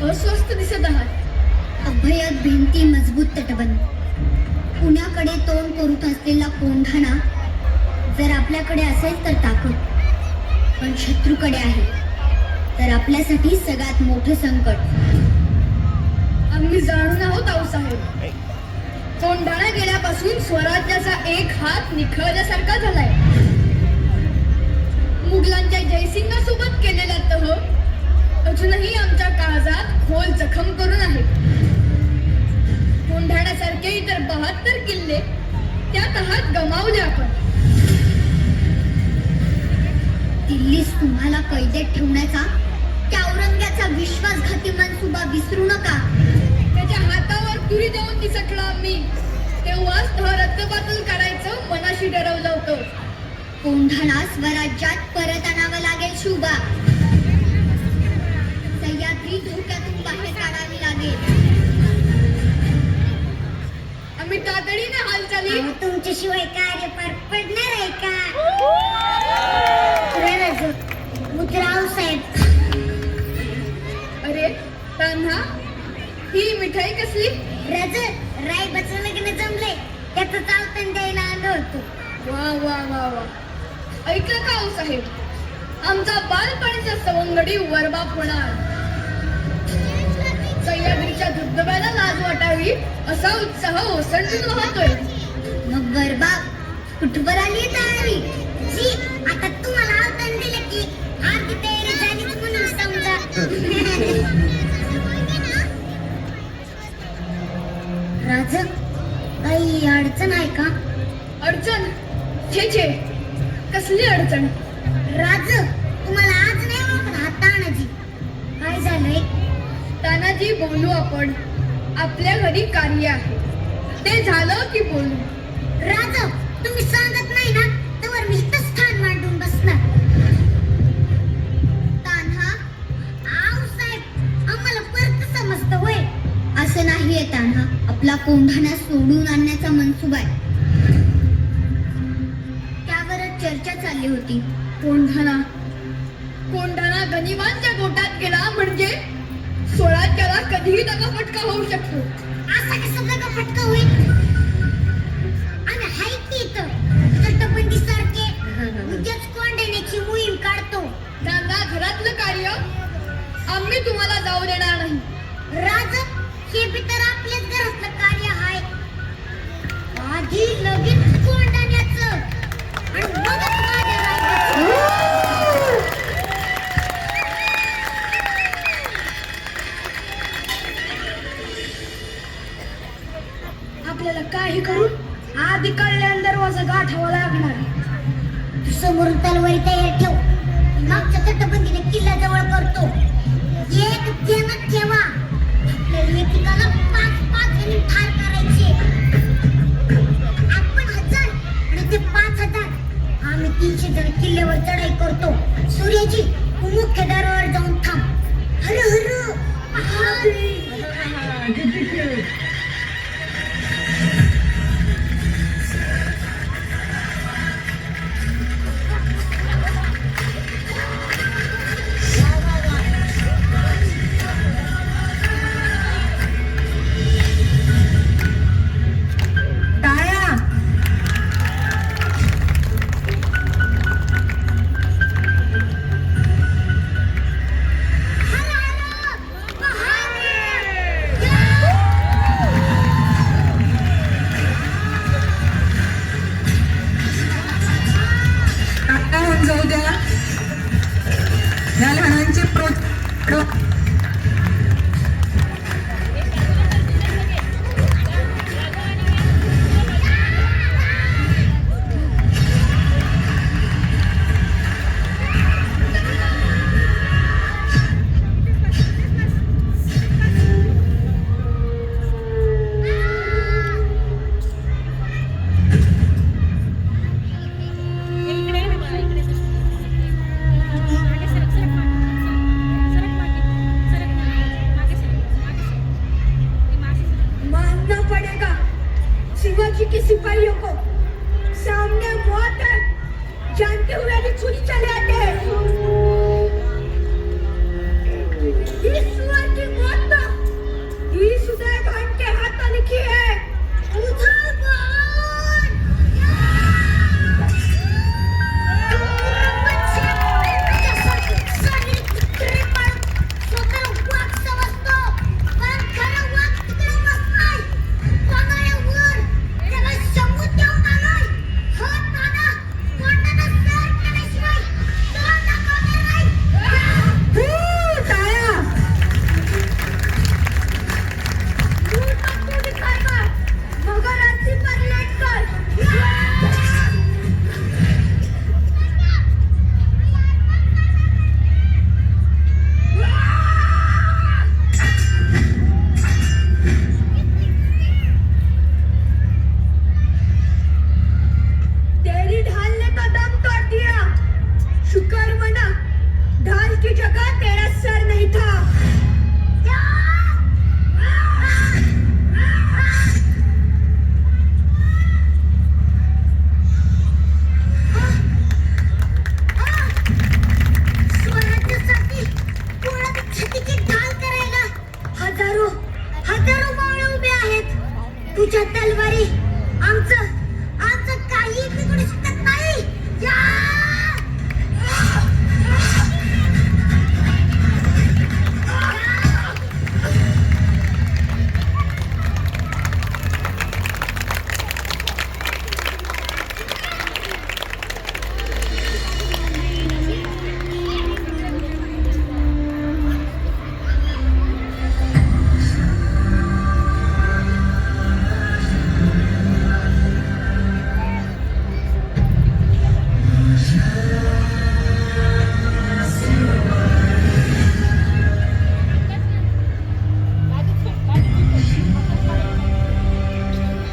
अस्वस्थ दिसत आहात. अभयद भिंती मजबूत तटबंद. पुण्याकडे तोंड करूत असलेला कोंढाणा जर आपल्याकडे असेल तर ताकद, पण शत्रूकडे आहे तर आपल्यासाठी सगळ्यात मोठं संकट. आम्ही जाणून आहोत आऊसाहेब. कोंढाणा गेल्यापासून स्वराज्याचा एक हात निखळल्यासारखा झालाय. मुघलांच्या जयसिंगासोबत केलेला तह अजूनही आमच्या काळजात खोल जखम करून आहे. कोंढाण्यासारखे इतर 72 किल्ले त्या तहात गमावले आपण. दिल्लीस तुम्हाला कैदेत ठेवण्याचा त्या औरंग्याचा विश्वासघाती मनसुबा विसरू नका. त्याच्या हातावर तुरी देऊन निसटलो आम्ही. तेव्हाच रक्तपातळ करायचं मनाशी ठरवलं होतं. कोंढाणा स्वराज्यात परत आणावं लागेल शुभा. सह्याद्री धोक्यातून बाहेर काढावी लागेल. आम्ही तातडीने हालचाली. तुमच्याशिवाय कार्य पार पडणार आहे का? मुद्राव साहेब. अरे तान्हा, ही मिठाई कसली? रजत राय बचं लग्न जमलंय त्याचं चावतन द्यायला आलो होतो. वा वा वा वा. ऐकलं का हो साहेब, आमचा बालपणीचा सवंगडी वरबाप होणार. सह्याद्रीच्या धबधब्याला लाज वाटावी असा उत्साह ओसंडून वाहतोय. मग वरबाप कुठवर आली तयारी? जी आता तुम्हाला आवतन दिलं की आरती तयारी झालीच म्हणून समजा. राज, काही अडचण आहे का? अडचण? छे छे, कसली अडचण? राज, तुम्हाला आज नाही ओळखत हा तानाजी. काय झालंय? तानाजी, बोलू आपण. आपल्या घरी कार्य आहे, ते झालं की बोलू. राज, तुम्ही सांगत नाही ना तर मी इथं स्थान मांडून बसणार. तान्हा, आऊ साहेब, आम्हाला परत समजतं होय. असं नाहीये तान्हा, आपला कोंढाणा सोडून आणण्याचा मनसुबा आहे. त्यावरच चर्चा चालली होती. कोंढाणा कोंढाणा गनिमांच्या गोटात गेला म्हणजे स्वराज्याला कधीही दगाफटका होऊ शकतो. असा कसा दगाफटका होईल? आणि हाय की इथं तटबंदी सारखे उद्याच कोंढाण्याची मोहीम काढतो. त्यांना घरातलं कार्य आम्ही तुम्हाला जाऊ देणार नाही. राज, हे बी तर आपल्याच घरातलं कार्य आहे. आधी लगेच कोंढाण्याचं आणि मगच माझ्या रायबाचं. आपल्याला काही करून आधी कळल्यान दरवाजा गाठावा लागणार. समोरून तलवारी तयार ठेव. मागच्या तटबंदीने किल्ला जवळ करतो. एक ध्यानात ठेवा, आपल्या एकेकाला 5-5 जणी ठार करायचे. आपण 1000 आणि ते 5000. आम्ही 300 जण किल्ल्यावर चढाई करतो. सूर्याजी, तू मुख्य दारावर जाऊन थांब. हर हर महादेव. जाऊ द्या. या लहानांचे शिवाजी के सिपाहियों को सामने मौत है जानते हुए भी छुरी चले आते हैं। ईश्वर की मौत तुझ्या तलवारी आमचं आमचं काही बिघडू शकत नाही. या!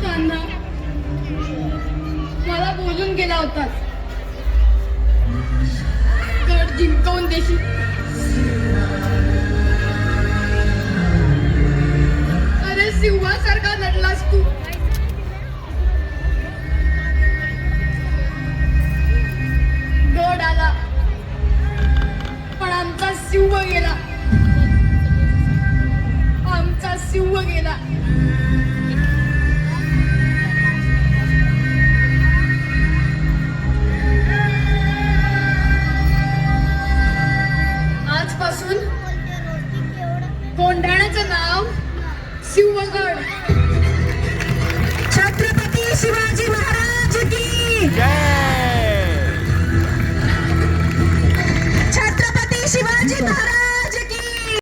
कान्हा, मला बोलून गेला होतास गड जिंकवून देशील. अरे सिंहासारखा लढलास तू. गड आला पण आमचा सिंह गेला. आमचा सिंह गेला. आजपासून कोंढाण्याचं नाव सिंहगड. छत्रपती शिवाजी महाराज की जय